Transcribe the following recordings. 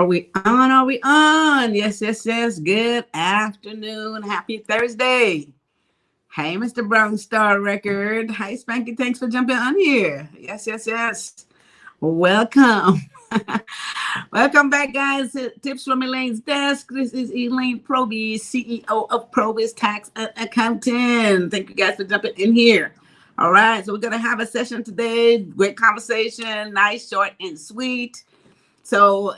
Are we on? Are we on? Yes, yes, yes. Good afternoon. Happy Thursday. Hey, Mr. Brown Star Record. Hi, Spanky. Thanks for jumping on here. Yes, yes, yes. Welcome. Welcome back, guys. Tips from Elaine's desk. This is Elaine Proby, CEO of PROBY'S Tax and Accounting. Thank you guys for jumping in here. All right, so we're going to have a session today. Great conversation, nice, short, and sweet. So,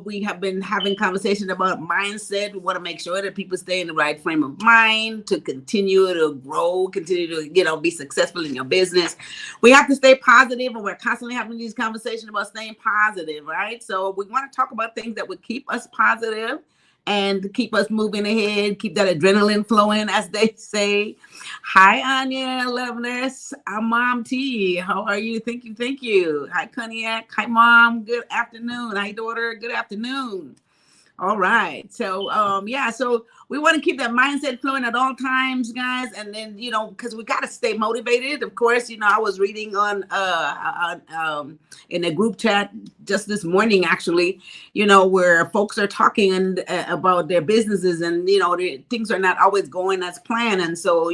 we have been having conversation about mindset. We want to make sure that people stay in the right frame of mind to continue to grow, continue to, be successful in your business. We have to stay positive, and we're constantly having these conversations about staying positive, right? So we want to talk about things that would keep us positive and keep us moving ahead, keep that adrenaline flowing, as they say. Hi, Anya, Loveness. I'm Mom T. How are you? Thank you. Hi, Cognac. Hi, Mom. Good afternoon. Hi, daughter. Good afternoon. All right. So, so we want to keep that mindset flowing at all times, guys. And then, because we got to stay motivated. Of course, I was reading on in a group chat just this morning, actually, where folks are talking about their businesses and, things are not always going as planned. And so,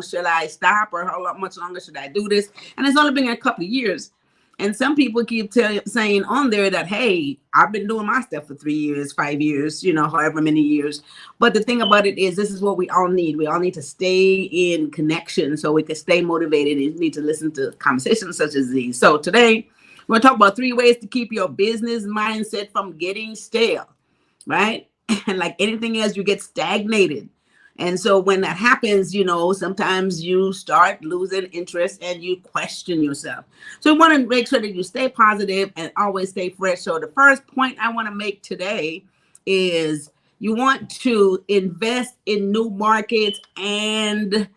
should I stop, or how much longer should I do this? And it's only been a couple of years. And some people keep saying on there that, hey, I've been doing my stuff for 3 years, 5 years, however many years. But the thing about it is, this is what we all need. We all need to stay in connection so we can stay motivated, and need to listen to conversations such as these. So today, we're going to talk about 3 ways to keep your business mindset from getting stale, right? And like anything else, you get stagnated. And so when that happens, sometimes you start losing interest and you question yourself. So we want to make sure that you stay positive and always stay fresh. So the first point I want to make today is you want to invest in new markets and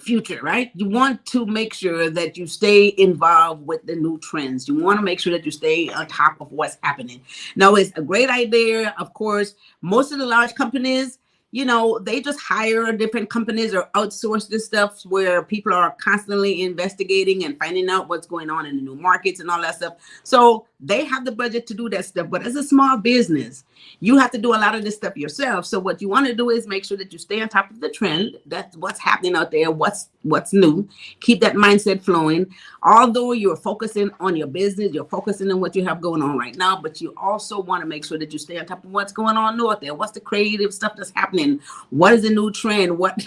future, right? You want to make sure that you stay involved with the new trends. You want to make sure that you stay on top of what's happening. Now, it's a great idea. Of course, most of the large companies, they just hire different companies or outsource this stuff where people are constantly investigating and finding out what's going on in the new markets and all that stuff. So they have the budget to do that stuff. But as a small business, you have to do a lot of this stuff yourself. So what you want to do is make sure that you stay on top of the trend. That's what's happening out there, what's new. Keep that mindset flowing. Although you're focusing on your business, you're focusing on what you have going on right now, but you also want to make sure that you stay on top of what's going on out there. What's the creative stuff that's happening? What is the new trend? What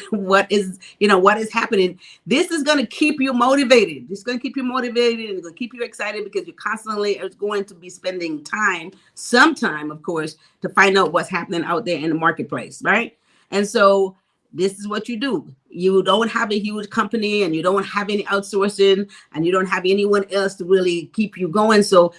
is happening? This is going to keep you motivated. It's going to keep you motivated, and it's going to keep you excited, because you constantly are going to be spending some time, of course, to find out what's happening out there in the marketplace, right? And so this is what you do. You don't have a huge company, and you don't have any outsourcing, and you don't have anyone else to really keep you going. So,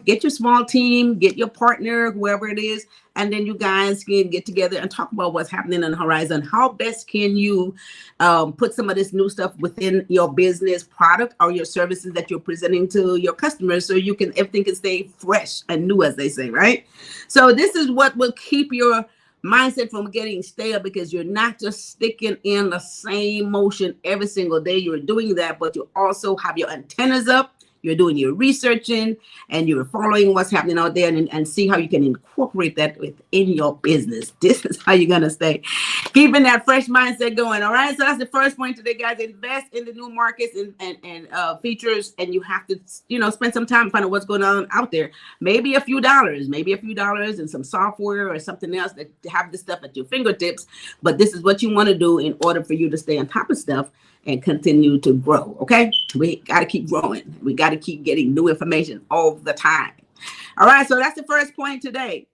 get your small team, get your partner, whoever it is, and then you guys can get together and talk about what's happening on the horizon. How best can you put some of this new stuff within your business product or your services that you're presenting to your customers, so everything can stay fresh and new, as they say, right? So this is what will keep your mindset from getting stale, because you're not just sticking in the same motion every single day. You're doing that, but you also have your antennas up. You're doing your researching, and you're following what's happening out there, and see how you can incorporate that within your business. This is how you're going to stay keeping that fresh mindset going. All right. So that's the first point today, guys. Invest in the new markets and features. And you have to, spend some time finding what's going on out there. Maybe a few dollars and some software or something else that have the stuff at your fingertips. But this is what you want to do in order for you to stay on top of stuff and continue to grow. Okay, we got to keep growing. We got to keep getting new information all the time. All right, so that's the first point today.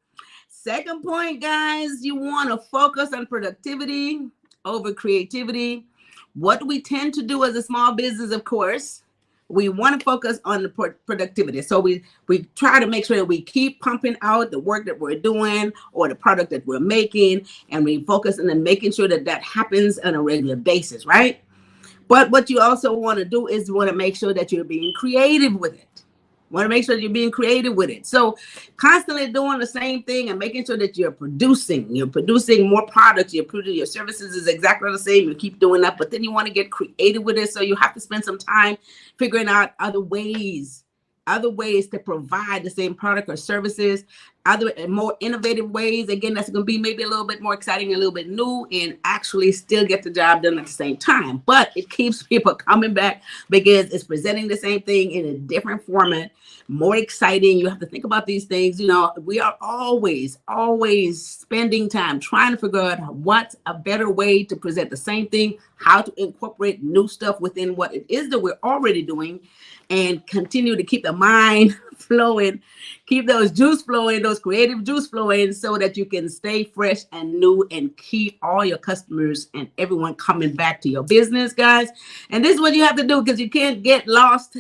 Second point, guys, you want to focus on productivity over creativity. What we tend to do as a small business, of course, we want to focus on the productivity. So we try to make sure that we keep pumping out the work that we're doing or the product that we're making, and we focus on making sure that that happens on a regular basis, right? But what you also want to do is want to make sure that you're being creative with it. Want to make sure you're being creative with it. So constantly doing the same thing and making sure that you're producing more products. Your services is exactly the same. You keep doing that, but then you want to get creative with it. So you have to spend some time figuring out other ways other ways to provide the same product or services, other more innovative ways. Again, that's going to be maybe a little bit more exciting, a little bit new, and actually still get the job done at the same time. But it keeps people coming back because it's presenting the same thing in a different format, more exciting. You have to think about these things. You know, we are always spending time trying to figure out what's a better way to present the same thing, how to incorporate new stuff within what it is that we're already doing, and continue to keep the mind flowing, keep those juice flowing, those creative juice flowing, so that you can stay fresh and new and keep all your customers and everyone coming back to your business, guys. And this is what you have to do, because you can't get lost,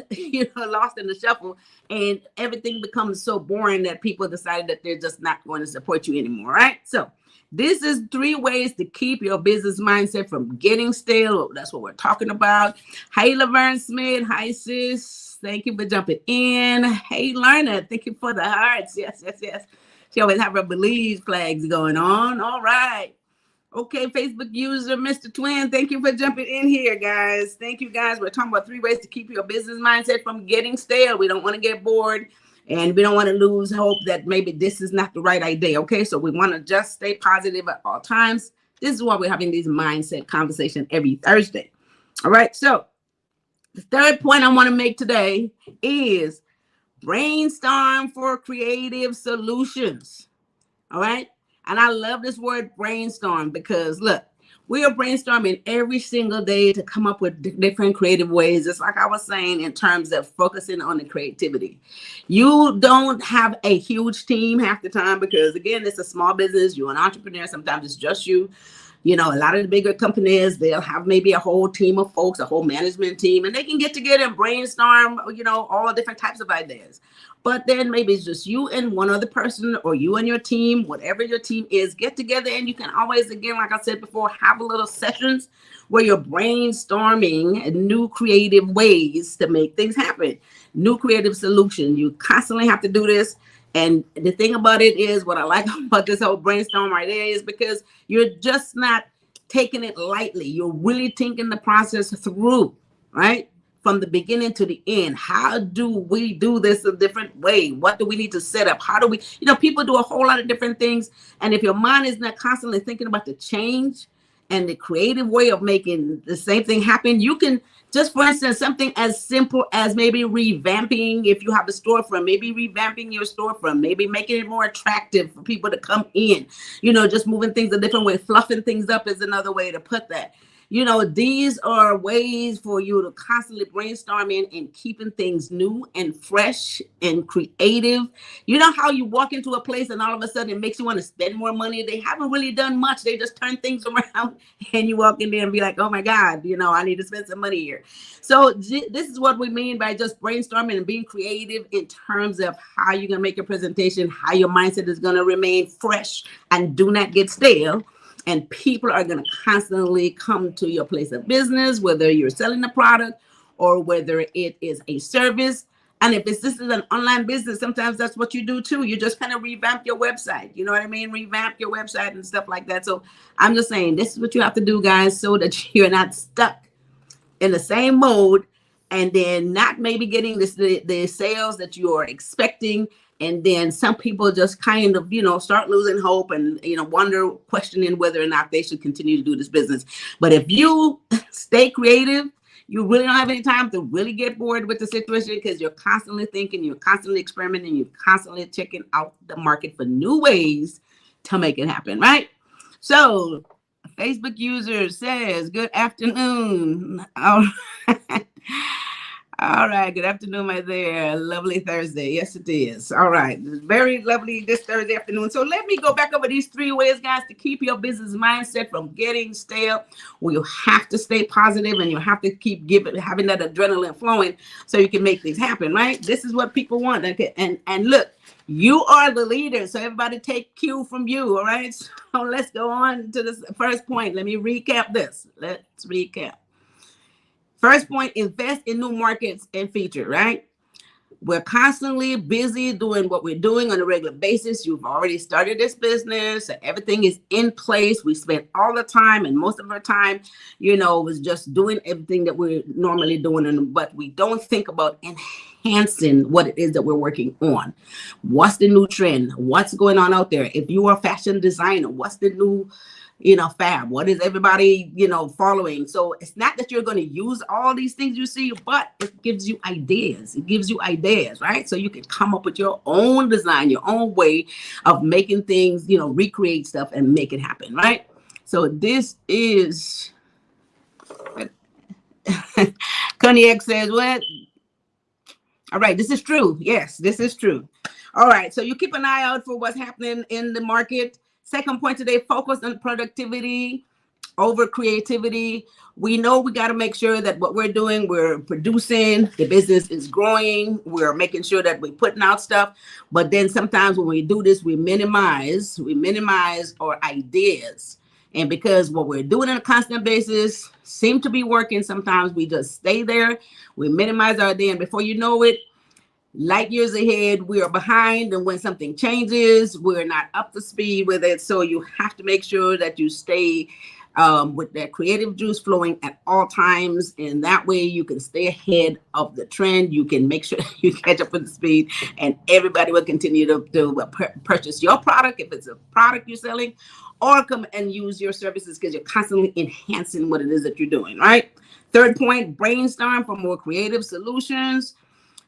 lost in the shuffle, and everything becomes so boring that people decide that they're just not going to support you anymore, right? So this is 3 ways to keep your business mindset from getting stale. That's what we're talking about. Hey, Laverne Smith. Hi, sis. Thank you for jumping in. Hey, Lerna. Thank you for the hearts. Yes. She always have her Belize flags going on. All right. Okay, Facebook user, Mr. Twin. Thank you for jumping in here, guys. Thank you, guys. We're talking about 3 ways to keep your business mindset from getting stale. We don't want to get bored. And we don't want to lose hope that maybe this is not the right idea. Okay, so we want to just stay positive at all times. This is why we're having these mindset conversations every Thursday. All right, so the 3rd point I want to make today is brainstorm for creative solutions. All right, and I love this word brainstorm, because look, we are brainstorming every single day to come up with different creative ways. It's like I was saying, in terms of focusing on the creativity. You don't have a huge team half the time, because again, it's a small business. You're an entrepreneur. Sometimes it's just you. You know, a lot of the bigger companies, they'll have maybe a whole team of folks, a whole management team, and they can get together and brainstorm, all different types of ideas. But then maybe it's just you and one other person, or you and your team, whatever your team is, get together, and you can always, again, like I said before, have a little sessions where you're brainstorming new creative ways to make things happen, new creative solutions. You constantly have to do this. And the thing about it is, what I like about this whole brainstorm right there is because you're just not taking it lightly. You're really thinking the process through, right? From the beginning to the end. How do we do this a different way? What do we need to set up? How do we, people do a whole lot of different things. And if your mind is not constantly thinking about the change and the creative way of making the same thing happen, you can just, for instance, something as simple as maybe revamping, if you have a storefront, maybe revamping your storefront, maybe making it more attractive for people to come in, just moving things a different way, fluffing things up is another way to put that. These are ways for you to constantly brainstorm in and keeping things new and fresh and creative. You know how you walk into a place and all of a sudden it makes you want to spend more money? They haven't really done much. They just turn things around, and you walk in there and be like, oh my God, I need to spend some money here. So this is what we mean by just brainstorming and being creative in terms of how you're going to make your presentation, how your mindset is going to remain fresh and do not get stale. And people are going to constantly come to your place of business, whether you're selling a product or whether it is a service. And if this is an online business, sometimes that's what you do too. You just kind of revamp your website. You know what I mean? Revamp your website and stuff like that. So I'm just saying, this is what you have to do, guys, so that you're not stuck in the same mode and then not maybe getting the sales that you are expecting. And then some people just kind of, start losing hope and, wonder, questioning whether or not they should continue to do this business. But if you stay creative, you really don't have any time to really get bored with the situation, because you're constantly thinking, you're constantly experimenting, you're constantly checking out the market for new ways to make it happen, right? So a Facebook user says, good afternoon. All right. Good afternoon, my there. Lovely Thursday. Yes, it is. All right. Very lovely this Thursday afternoon. So let me go back over these 3 ways, guys, to keep your business mindset from getting stale. Well, you have to stay positive, and you have to keep having that adrenaline flowing so you can make things happen, right? This is what people want. Okay. And look, you are the leader. So everybody take cue from you. All right. So let's go on to this first point. Let me recap this. Let's recap. First point, invest in new markets and feature, right? We're constantly busy doing what we're doing on a regular basis. You've already started this business. So everything is in place. We spend all the time, and most of our time, was just doing everything that we're normally doing. But we don't think about enhancing what it is that we're working on. What's the new trend? What's going on out there? If you are a fashion designer, what's the new fab? What is everybody, following? So it's not that you're going to use all these things you see, but it gives you ideas. It gives you ideas, right? So you can come up with your own design, your own way of making things, recreate stuff and make it happen, right? So this is Cognac says, what? All right, this is true. Yes, this is true. All right, so you keep an eye out for what's happening in the market. Second point today, focus on productivity over creativity. We know we got to make sure that what we're doing, we're producing, the business is growing, we're making sure that we're putting out stuff. But then sometimes when we do this, we minimize our ideas. And because what we're doing on a constant basis seem to be working, sometimes we just stay there, we minimize our idea, and before you know it, light years ahead, we are behind, and when something changes, we're not up to speed with it. So you have to make sure that you stay with that creative juice flowing at all times, and that way you can stay ahead of the trend. You can make sure you catch up with the speed, and everybody will continue to purchase your product if it's a product you're selling, or come and use your services because you're constantly enhancing what it is that you're doing, right? Third point, brainstorm for more creative solutions.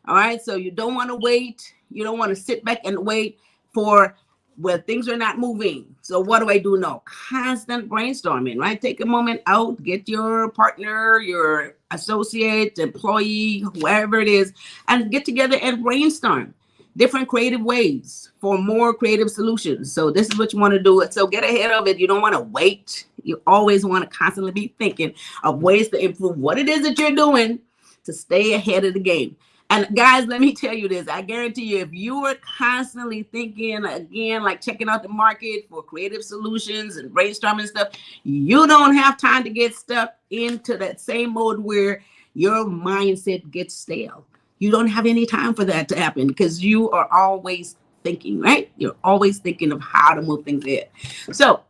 All right, so you don't want to wait. You don't want to sit back and wait for where things are not moving. So what do I do now? Constant brainstorming, right? Take a moment out, get your partner, your associate, employee, whoever it is, and get together and brainstorm different creative ways for more creative solutions. So this is what you want to do. So get ahead of it. You don't want to wait. You always want to constantly be thinking of ways to improve what it is that you're doing to stay ahead of the game. And guys, let me tell you this. I guarantee you, if you are constantly thinking, again, like checking out the market for creative solutions and brainstorming stuff, you don't have time to get stuck into that same mode where your mindset gets stale. You don't have any time for that to happen because you are always thinking, right? You're always thinking of how to move things ahead. So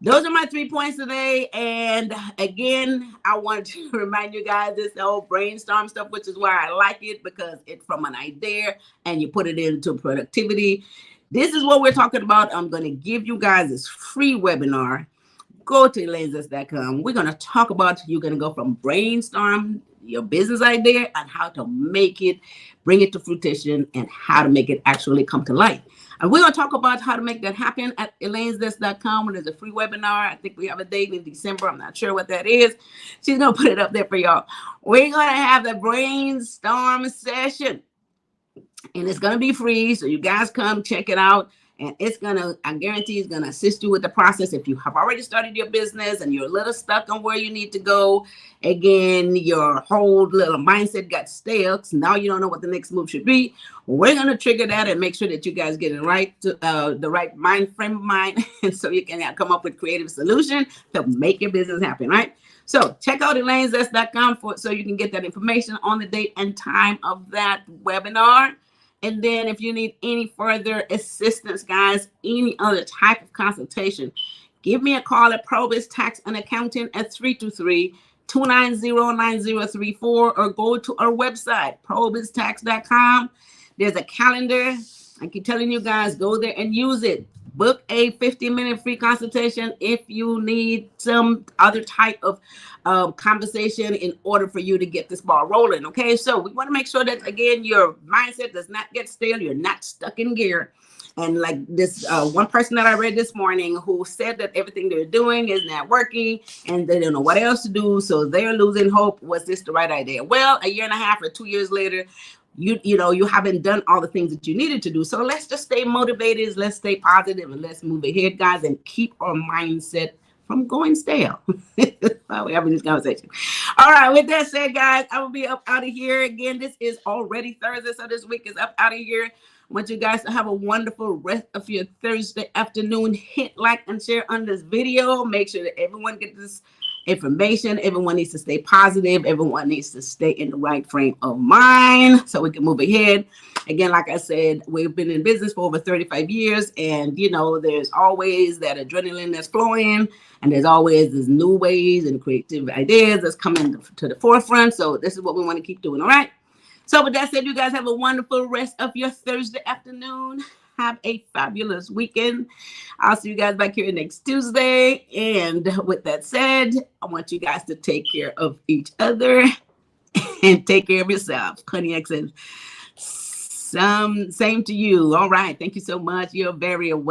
those are my 3 points today. And again, I want to remind you guys this whole brainstorm stuff, which is why I like it, because it's from an idea and you put it into productivity. This is what we're talking about. I'm going to give you guys this free webinar. Go to lulls.com. We're going to talk about, you're going to go from brainstorm your business idea and how to make it, bring it to fruition, and how to make it actually come to life. And we're going to talk about how to make that happen at elaine'sdesk.com when there's a free webinar. I think we have a date in December. I'm not sure what that is. She's going to put it up there for y'all. We're going to have the brainstorm session, and it's going to be free. So you guys come check it out. And it's going to, I guarantee it's going to assist you with the process. If you have already started your business and you're a little stuck on where you need to go, again, your whole little mindset got stale. So now you don't know what the next move should be. We're going to trigger that and make sure that you guys get it right, the right frame of mind. And so you can come up with creative solution to make your business happen, right? So check out elaine'sdesk.com so you can get that information on the date and time of that webinar. And then if you need any further assistance, guys, any other type of consultation, give me a call at PROBY'S Tax and Accounting at 323-290-9034 or go to our website, probystax.com. There's a calendar. I keep telling you guys, go there and use it. Book a 15-minute free consultation if you need some other type of conversation in order for you to get this ball rolling. Okay, so we want to make sure that, again, your mindset does not get stale. You're not stuck in gear. And like this one person that I read this morning who said that everything they're doing is not working and they don't know what else to do, so they're losing hope. Was this the right idea? Well, a year and a half or 2 years later, you haven't done all the things that you needed to do. So let's just stay motivated. Let's stay positive and let's move ahead, guys, and keep our mindset from going stale. While we're having this conversation. All right, with that said, guys, I will be up out of here. Again, this is already Thursday, so this week is up out of here. I want you guys to have a wonderful rest of your Thursday afternoon. Hit like and share on this video. Make sure that everyone gets this information. Everyone needs to stay positive. Everyone needs to stay in the right frame of mind so we can move ahead. Again, like I said, we've been in business for over 35 years, and there's always that adrenaline that's flowing, and there's always these new ways and creative ideas that's coming to the forefront. So this is what we want to keep doing. All right. So with that said, you guys have a wonderful rest of your Thursday afternoon. Have a fabulous weekend. I'll see you guys back here next Tuesday. And with that said, I want you guys to take care of each other and take care of yourself. Honey X, and same to you. All right. Thank you so much. You're very welcome.